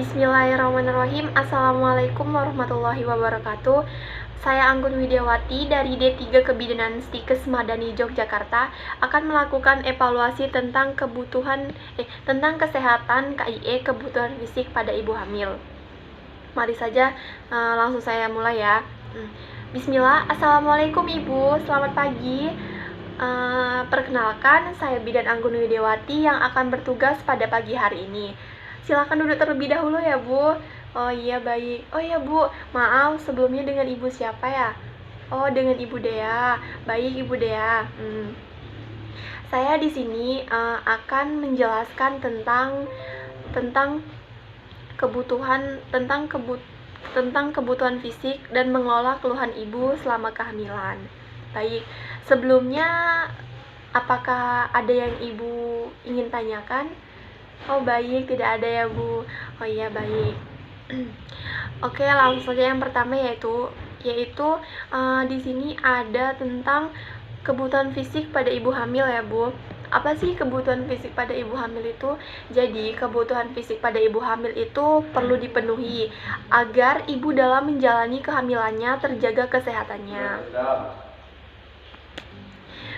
Bismillahirrahmanirrahim. Assalamualaikum warahmatullahi wabarakatuh. Saya Anggun Widiawati dari D3 Kebidanan Stikes Madani Yogyakarta akan melakukan evaluasi tentang tentang kesehatan KIE kebutuhan fisik pada ibu hamil. Mari saja langsung saya mulai ya. Bismillah. Assalamualaikum Ibu, selamat pagi. Perkenalkan, saya Bidan Anggun Widiawati yang akan bertugas pada pagi hari ini. Silakan duduk terlebih dahulu ya Bu. Oh iya, baik. Oh iya Bu, maaf sebelumnya dengan Ibu siapa ya? Oh, dengan Ibu Dea. Baik Ibu Dea. Saya di sini akan menjelaskan tentang kebutuhan fisik dan mengelola keluhan ibu selama kehamilan. Baik, sebelumnya apakah ada yang Ibu ingin tanyakan? Oh baik, tidak ada ya Bu. Oh iya, baik. Oke, langsung saja yang pertama yaitu di sini ada tentang kebutuhan fisik pada ibu hamil ya Bu. Apa sih kebutuhan fisik pada ibu hamil itu? Jadi, kebutuhan fisik pada ibu hamil itu perlu dipenuhi agar ibu dalam menjalani kehamilannya terjaga kesehatannya.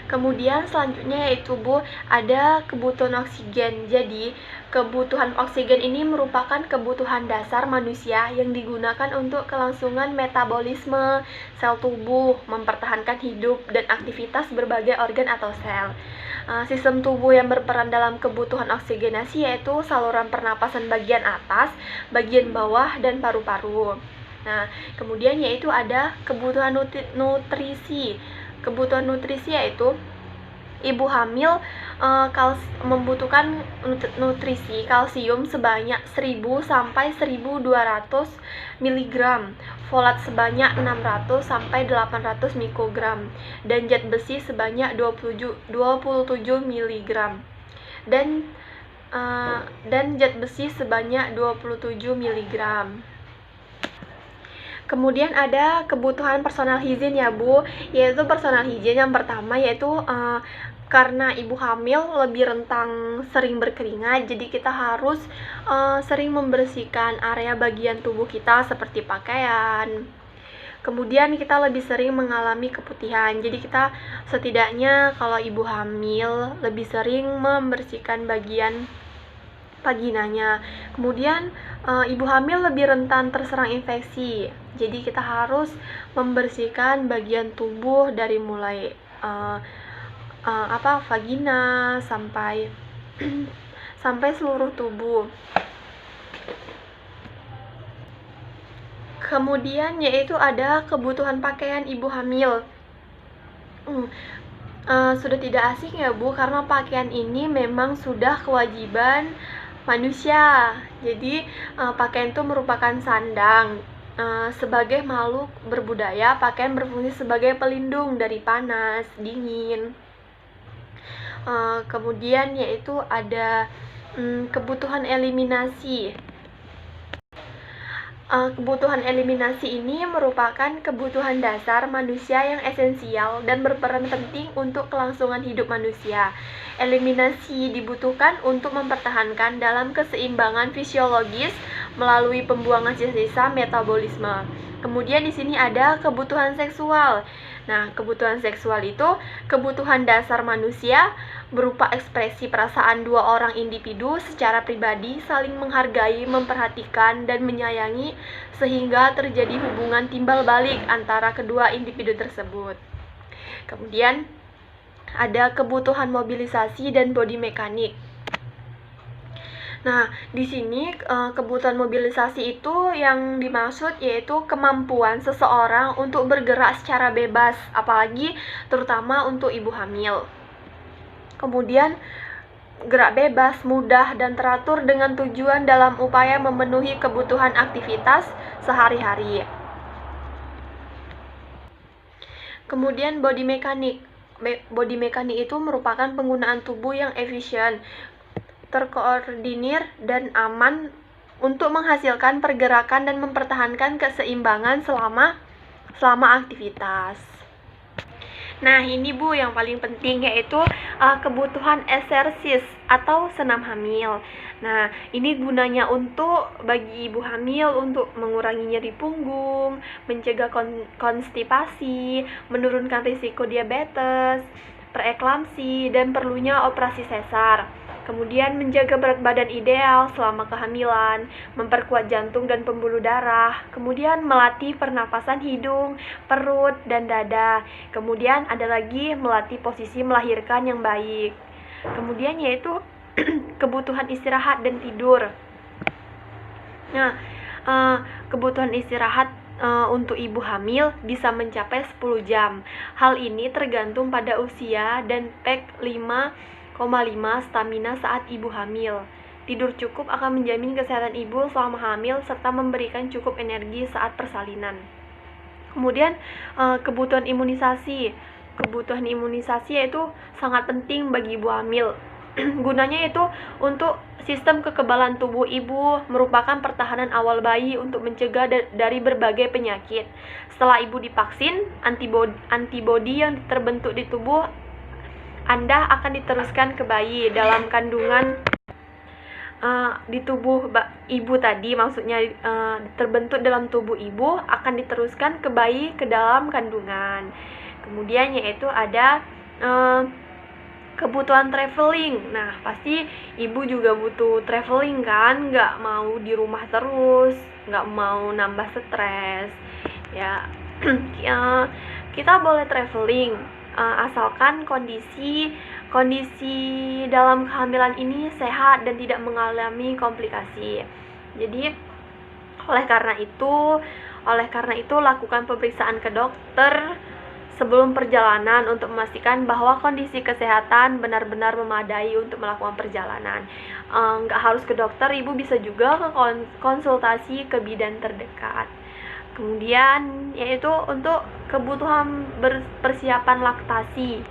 Kemudian selanjutnya yaitu Bu, ada kebutuhan oksigen. Jadi, kebutuhan oksigen ini merupakan kebutuhan dasar manusia yang digunakan untuk kelangsungan metabolisme sel tubuh, mempertahankan hidup dan aktivitas berbagai organ atau sel. Sistem tubuh yang berperan dalam kebutuhan oksigenasi yaitu saluran pernapasan bagian atas, bagian bawah, dan paru-paru. Nah, kemudian yaitu ada kebutuhan nutrisi. Kebutuhan nutrisi yaitu ibu hamil membutuhkan nutrisi kalsium sebanyak 1000 sampai 1200 mg, folat sebanyak 600 sampai 800 mikrogram, dan zat besi sebanyak 27 mg dan zat besi sebanyak 27 mg. Kemudian ada kebutuhan personal hygiene ya Bu, yaitu personal hygiene yang pertama yaitu karena ibu hamil lebih rentan sering berkeringat, jadi kita harus sering membersihkan area bagian tubuh kita seperti pakaian. Kemudian kita lebih sering mengalami keputihan, jadi kita setidaknya kalau ibu hamil lebih sering membersihkan bagian vaginanya. Kemudian ibu hamil lebih rentan terserang infeksi, jadi kita harus membersihkan bagian tubuh dari mulai vagina sampai seluruh tubuh. Kemudian yaitu ada kebutuhan pakaian ibu hamil. Sudah tidak asing ya Bu, karena pakaian ini memang sudah kewajiban manusia. Jadi pakaian itu merupakan sandang. Sebagai makhluk berbudaya, pakaian berfungsi sebagai pelindung dari panas, dingin. Kemudian yaitu ada kebutuhan eliminasi. Kebutuhan eliminasi ini merupakan kebutuhan dasar manusia yang esensial dan berperan penting untuk kelangsungan hidup manusia. Eliminasi dibutuhkan untuk mempertahankan dalam keseimbangan fisiologis melalui pembuangan sisa-sisa metabolisme. Kemudian di sini ada kebutuhan seksual. Nah, kebutuhan seksual itu kebutuhan dasar manusia berupa ekspresi perasaan dua orang individu secara pribadi saling menghargai, memperhatikan, dan menyayangi sehingga terjadi hubungan timbal balik antara kedua individu tersebut. Kemudian ada kebutuhan mobilisasi dan body mekanik. Nah, di sini kebutuhan mobilisasi itu yang dimaksud yaitu kemampuan seseorang untuk bergerak secara bebas, apalagi terutama untuk ibu hamil. Kemudian gerak bebas, mudah, dan teratur dengan tujuan dalam upaya memenuhi kebutuhan aktivitas sehari-hari. Kemudian body mekanik. Body mekanik itu merupakan penggunaan tubuh yang efisien, terkoordinir, dan aman untuk menghasilkan pergerakan dan mempertahankan keseimbangan selama aktivitas. Nah, ini Bu yang paling penting yaitu kebutuhan eksersis atau senam hamil. Nah, ini gunanya untuk bagi ibu hamil untuk mengurangi nyeri punggung, mencegah konstipasi, menurunkan risiko diabetes, preeklamsi, dan perlunya operasi sesar. Kemudian menjaga berat badan ideal selama kehamilan, memperkuat jantung dan pembuluh darah, kemudian melatih pernapasan hidung, perut, dan dada. Kemudian ada lagi melatih posisi melahirkan yang baik. Kemudian yaitu kebutuhan istirahat dan tidur. Nah, kebutuhan istirahat untuk ibu hamil bisa mencapai 10 jam. Hal ini tergantung pada usia dan PEG 5,5 stamina saat ibu hamil. Tidur cukup akan menjamin kesehatan ibu selama hamil serta memberikan cukup energi saat persalinan. Kemudian kebutuhan imunisasi. Kebutuhan imunisasi yaitu sangat penting bagi ibu hamil. Gunanya itu untuk sistem kekebalan tubuh ibu, merupakan pertahanan awal bayi untuk mencegah dari berbagai penyakit. Setelah ibu divaksin, antibodi yang terbentuk di tubuh Anda akan diteruskan ke bayi dalam kandungan di tubuh ibu tadi, maksudnya terbentuk dalam tubuh ibu akan diteruskan ke bayi ke dalam kandungan. Kemudian yaitu ada kebutuhan traveling. Nah, pasti ibu juga butuh traveling kan, nggak mau di rumah terus, nggak mau nambah stres ya. Kita boleh traveling asalkan kondisi dalam kehamilan ini sehat dan tidak mengalami komplikasi. Jadi oleh karena itu lakukan pemeriksaan ke dokter sebelum perjalanan untuk memastikan bahwa kondisi kesehatan benar-benar memadai untuk melakukan perjalanan. Nggak harus ke dokter, ibu bisa juga ke konsultasi ke bidan terdekat. Kemudian yaitu untuk kebutuhan persiapan laktasi.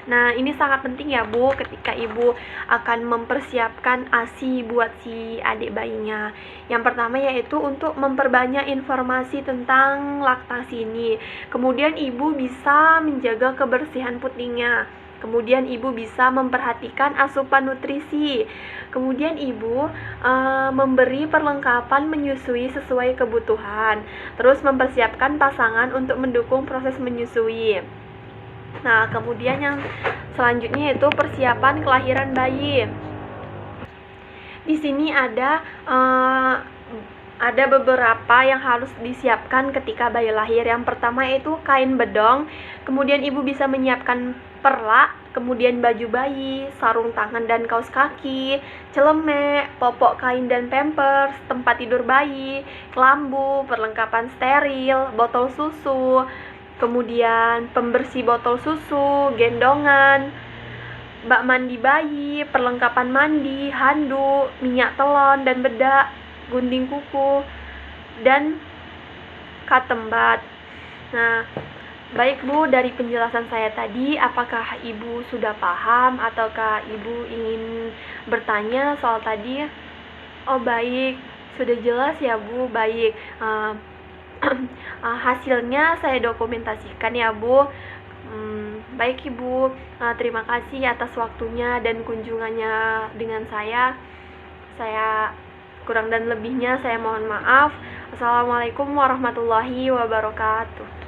Nah, ini sangat penting ya Bu ketika ibu akan mempersiapkan ASI buat si adik bayinya. Yang pertama yaitu untuk memperbanyak informasi tentang laktasi ini. Kemudian ibu bisa menjaga kebersihan putingnya. Kemudian ibu bisa memperhatikan asupan nutrisi. Kemudian ibu memberi perlengkapan menyusui sesuai kebutuhan. Terus mempersiapkan pasangan untuk mendukung proses menyusui. Nah, kemudian yang selanjutnya yaitu persiapan kelahiran bayi. Di sini ada beberapa yang harus disiapkan ketika bayi lahir. Yang pertama yaitu kain bedong, kemudian ibu bisa menyiapkan perlak, kemudian baju bayi, sarung tangan dan kaos kaki, celemek, popok kain dan pampers, tempat tidur bayi, kelambu, perlengkapan steril, botol susu, kemudian pembersih botol susu, gendongan, bak mandi bayi, perlengkapan mandi, handuk, minyak telon dan bedak, gunting kuku, dan katembat. Nah, baik Bu, dari penjelasan saya tadi, apakah Ibu sudah paham ataukah Ibu ingin bertanya soal tadi? Oh baik, sudah jelas ya Bu, baik. Hasilnya saya dokumentasikan ya Bu. Baik Ibu, terima kasih atas waktunya dan kunjungannya dengan saya. Saya kurang dan lebihnya saya mohon maaf. Assalamualaikum warahmatullahi wabarakatuh.